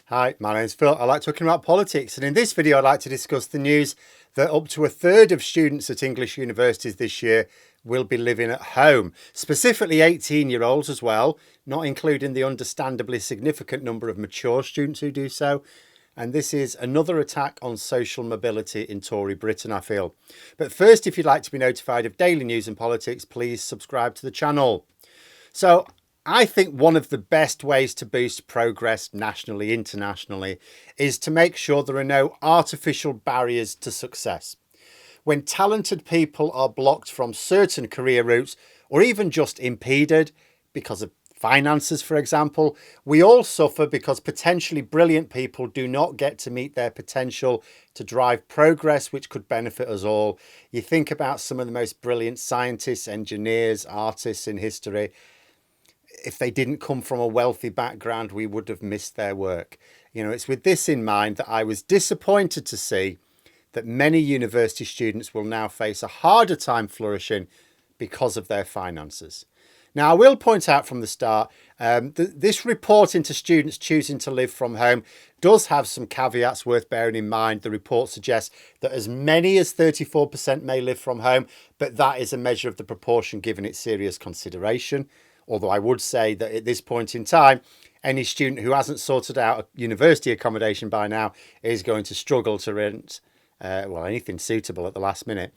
Hi, my name's Phil. I like talking about politics, and in this video I'd like to discuss the news that up to a third of students at English universities this year will be living at home, specifically 18-year-olds as well, not including the understandably significant number of mature students who do so. And this is another attack on social mobility in Tory Britain, I feel. But first, if you'd like to be notified of daily news and politics, please subscribe to the channel. So I think one of the best ways to boost progress nationally, internationally, is to make sure there are no artificial barriers to success. When talented people are blocked from certain career routes, or even just impeded because of finances, for example, we all suffer because potentially brilliant people do not get to meet their potential to drive progress, which could benefit us all. You think about some of the most brilliant scientists, engineers, artists in history. If they didn't come from a wealthy background, we would have missed their work. It's with this in mind that I was disappointed to see that many university students will now face a harder time flourishing because of their finances. Now, I will point out from the start, this report into students choosing to live from home does have some caveats worth bearing in mind. The report suggests that as many as 34% may live from home, but that is a measure of the proportion given it serious consideration. Although I would say that at this point in time, any student who hasn't sorted out a university accommodation by now is going to struggle to rent, anything suitable at the last minute.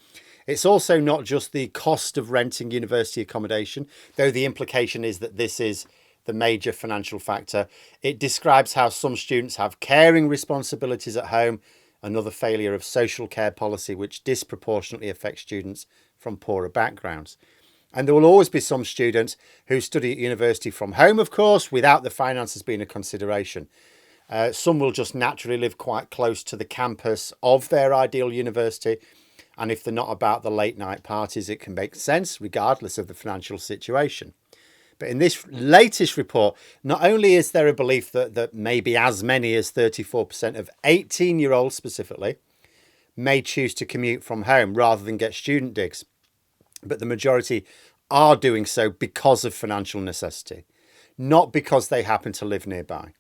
It's also not just the cost of renting university accommodation, though the implication is that this is the major financial factor. It describes how some students have caring responsibilities at home, another failure of social care policy which disproportionately affects students from poorer backgrounds. And there will always be some students who study at university from home, of course, without the finances being a consideration. Some will just naturally live quite close to the campus of their ideal university. And if they're not about the late night parties, it can make sense regardless of the financial situation. But in this latest report, not only is there a belief that maybe as many as 34% of 18-year-olds specifically may choose to commute from home rather than get student digs, but the majority are doing so because of financial necessity, not because they happen to live nearby.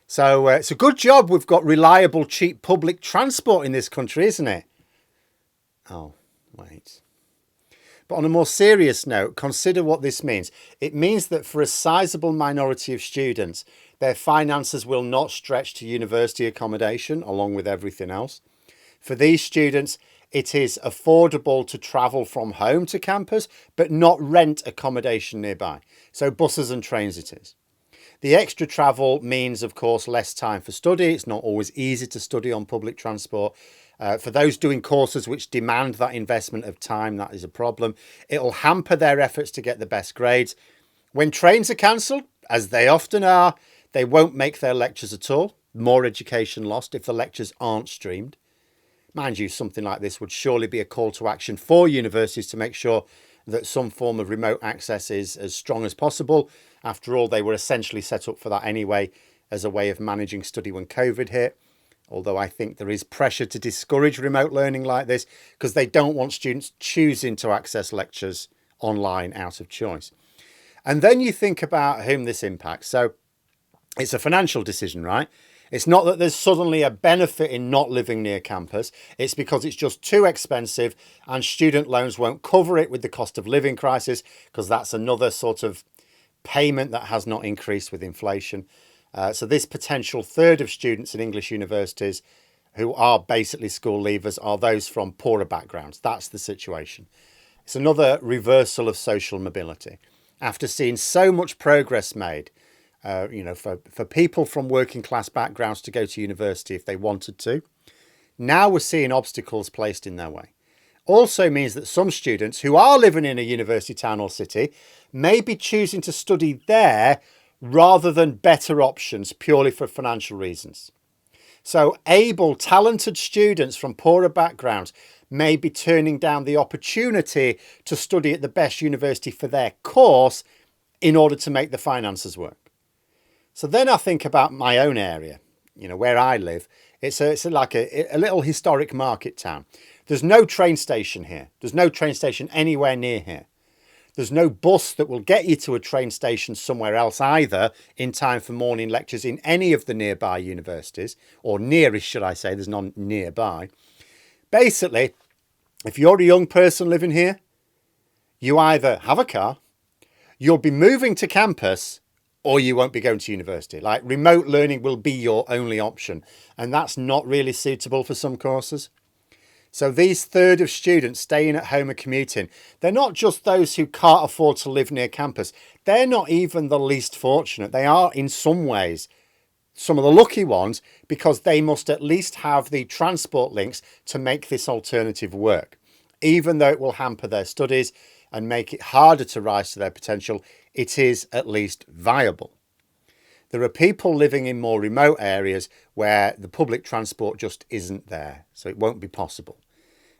So it's a good job we've got reliable, cheap public transport in this country, isn't it? Oh, wait. But on a more serious note, consider what this means. It means that for a sizable minority of students, their finances will not stretch to university accommodation along with everything else. For these students, it is affordable to travel from home to campus, but not rent accommodation nearby. So buses and trains it is. The extra travel means, of course, less time for study. It's not always easy to study on public transport. For those doing courses which demand that investment of time, that is a problem. It'll hamper their efforts to get the best grades. When trains are cancelled, as they often are, they won't make their lectures at all. More education lost if the lectures aren't streamed. Mind you, something like this would surely be a call to action for universities to make sure that some form of remote access is as strong as possible. After all, they were essentially set up for that anyway as a way of managing study when COVID hit. Although I think there is pressure to discourage remote learning like this because they don't want students choosing to access lectures online out of choice. And then you think about whom this impacts. So it's a financial decision, right? It's not that there's suddenly a benefit in not living near campus. It's because it's just too expensive and student loans won't cover it with the cost of living crisis, because that's another sort of payment that has not increased with inflation. So this potential third of students in English universities who are basically school leavers are those from poorer backgrounds. That's the situation. It's another reversal of social mobility. After seeing so much progress made, for people from working class backgrounds to go to university if they wanted to. Now we're seeing obstacles placed in their way. Also means that some students who are living in a university town or city may be choosing to study there rather than better options purely for financial reasons. So able, talented students from poorer backgrounds may be turning down the opportunity to study at the best university for their course in order to make the finances work. So then I think about my own area, where I live. It's like a little historic market town. There's no train station here. There's no train station anywhere near here. There's no bus that will get you to a train station somewhere else either in time for morning lectures in any of the nearby universities, or nearest, should I say, there's none nearby. Basically, if you're a young person living here, you either have a car, you'll be moving to campus, or you won't be going to university. Like, remote learning will be your only option, and that's not really suitable for some courses. So these third of students staying at home and commuting, they're not just those who can't afford to live near campus. They're not even the least fortunate. They are in some ways some of the lucky ones, because they must at least have the transport links to make this alternative work. Even though it will hamper their studies and make it harder to rise to their potential, it is at least viable. There are people living in more remote areas where the public transport just isn't there, so it won't be possible.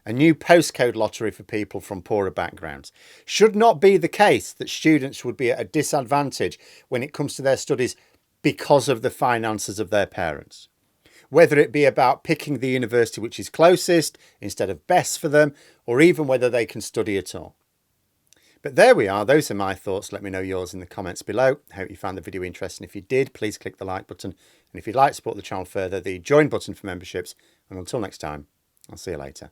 A new postcode lottery for people from poorer backgrounds. Should not be the case that students would be at a disadvantage when it comes to their studies because of the finances of their parents. Whether it be about picking the university which is closest instead of best for them, or even whether they can study at all. But there we are. Those are my thoughts. Let me know yours in the comments below. I hope you found the video interesting. If you did, please click the like button. And if you'd like to support the channel further, the join button for memberships. And until next time, I'll see you later.